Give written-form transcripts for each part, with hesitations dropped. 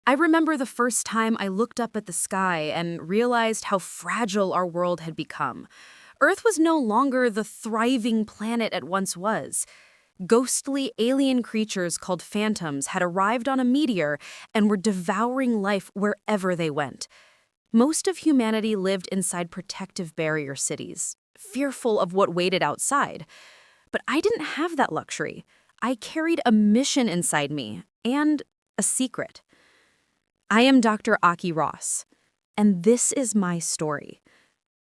I remember the first time I looked up at the sky and realized how fragile our world had become. Earth was no longer the thriving planet it once was. Ghostly alien creatures called phantoms had arrived on a meteor and were devouring life wherever they went. Most of humanity lived inside protective barrier cities, fearful of what waited outside. But I didn't have that luxury. I carried a mission inside me and a secret. I am Dr. Aki Ross, and this is my story.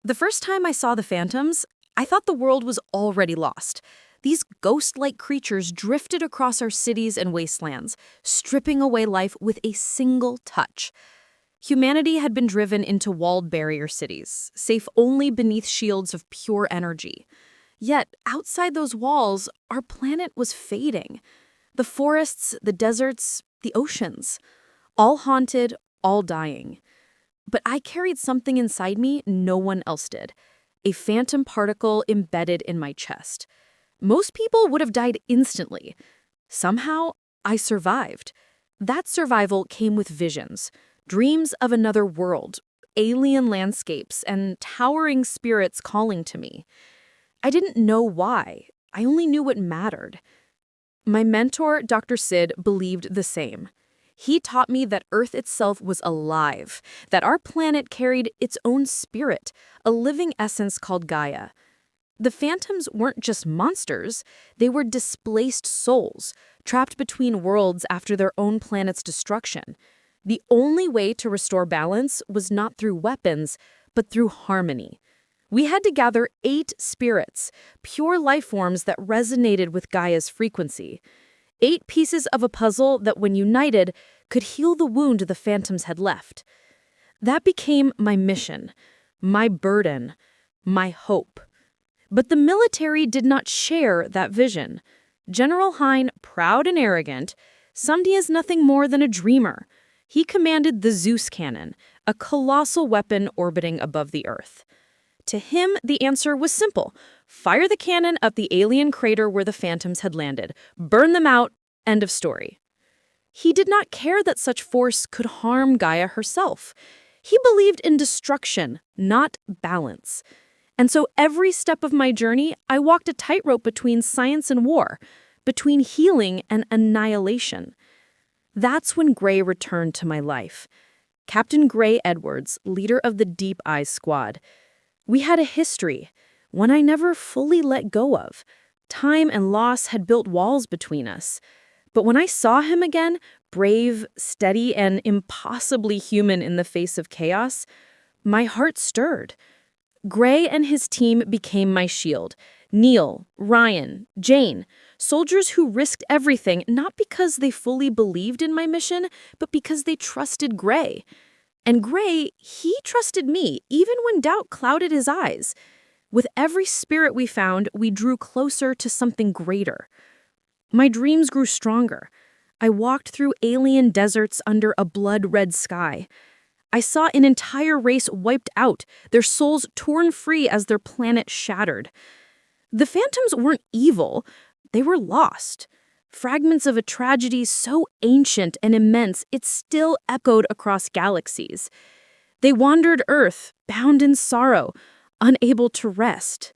The first time I saw the phantoms, I thought the world was already lost. These ghost-like creatures drifted across our cities and wastelands, stripping away life with a single touch. Humanity had been driven into walled barrier cities, safe only beneath shields of pure energy. Yet, outside those walls, our planet was fading. The forests, the deserts, the oceans. All haunted, all dying. But I carried something inside me no one else did. A phantom particle embedded in my chest. Most people would have died instantly. Somehow, I survived. That survival came with visions, dreams of another world, alien landscapes, and towering spirits calling to me. I didn't know why. I only knew what mattered. My mentor, Dr. Sid, believed the same. He taught me that Earth itself was alive, that our planet carried its own spirit, a living essence called Gaia. The phantoms weren't just monsters, they were displaced souls, trapped between worlds after their own planet's destruction. The only way to restore balance was not through weapons, but through harmony. We had to gather 8 spirits, pure life forms that resonated with Gaia's frequency. 8 pieces of a puzzle that, when united, could heal the wound the phantoms had left. That became my mission, my burden, my hope. But the military did not share that vision. General Hein, proud and arrogant, summed me as nothing more than a dreamer. He commanded the Zeus cannon, a colossal weapon orbiting above the Earth. To him, the answer was simple. Fire the cannon up the alien crater where the phantoms had landed. Burn them out. End of story. He did not care that such force could harm Gaia herself. He believed in destruction, not balance. And so every step of my journey, I walked a tightrope between science and war, between healing and annihilation. That's when Gray returned to my life. Captain Gray Edwards, leader of the Deep Eyes Squad. We had a history, one I never fully let go of. Time and loss had built walls between us. But when I saw him again, brave, steady, and impossibly human in the face of chaos, my heart stirred. Gray and his team became my shield. Neil, Ryan, Jane, soldiers who risked everything not because they fully believed in my mission, but because they trusted Gray. And Gray, he trusted me, even when doubt clouded his eyes. With every spirit we found, we drew closer to something greater. My dreams grew stronger. I walked through alien deserts under a blood-red sky. I saw an entire race wiped out, their souls torn free as their planet shattered. The phantoms weren't evil, they were lost. Fragments of a tragedy so ancient and immense it still echoed across galaxies. They wandered Earth, bound in sorrow, unable to rest.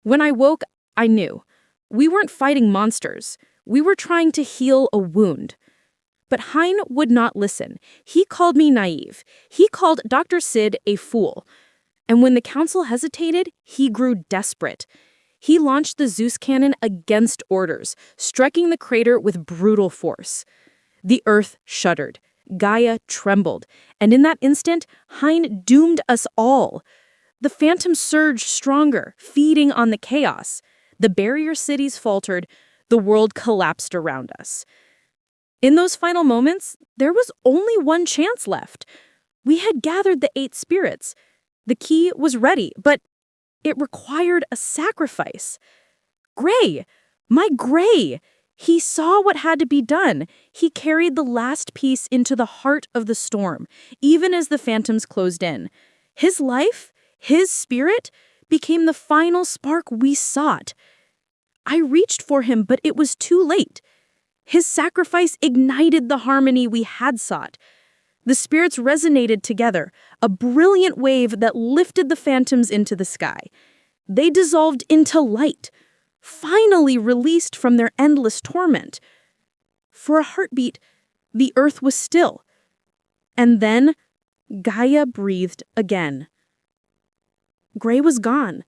When I woke, I knew. We weren't fighting monsters. We were trying to heal a wound. But Hein would not listen. He called me naive. He called Dr. Sid a fool. And when the council hesitated, he grew desperate. He launched the Zeus cannon against orders, striking the crater with brutal force. The Earth shuddered. Gaia trembled. And in that instant, Hein doomed us all. The phantom surged stronger, feeding on the chaos. The barrier cities faltered. The world collapsed around us. In those final moments, there was only one chance left. We had gathered the 8 spirits. The key was ready, but it required a sacrifice. Gray! My Gray! He saw what had to be done. He carried the last piece into the heart of the storm, even as the phantoms closed in. His life, his spirit, became the final spark we sought. I reached for him, but it was too late. His sacrifice ignited the harmony we had sought. The spirits resonated together, a brilliant wave that lifted the phantoms into the sky. They dissolved into light, finally released from their endless torment. For a heartbeat, the earth was still. And then, Gaia breathed again. Gray was gone.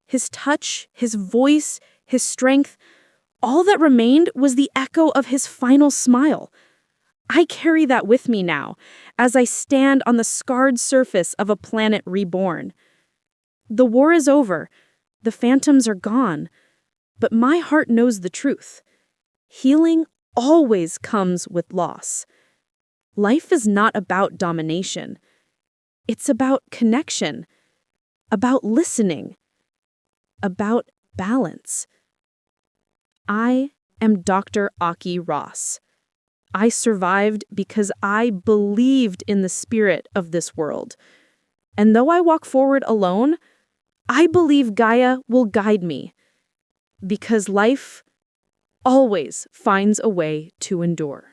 His touch, his voice, his strength, all that remained was the echo of his final smile. I carry that with me now, as I stand on the scarred surface of a planet reborn. The war is over, the phantoms are gone, but my heart knows the truth. Healing always comes with loss. Life is not about domination. It's about connection, about listening, about balance. I am Dr. Aki Ross. I survived because I believed in the spirit of this world. And though I walk forward alone, I believe Gaia will guide me. Because life always finds a way to endure.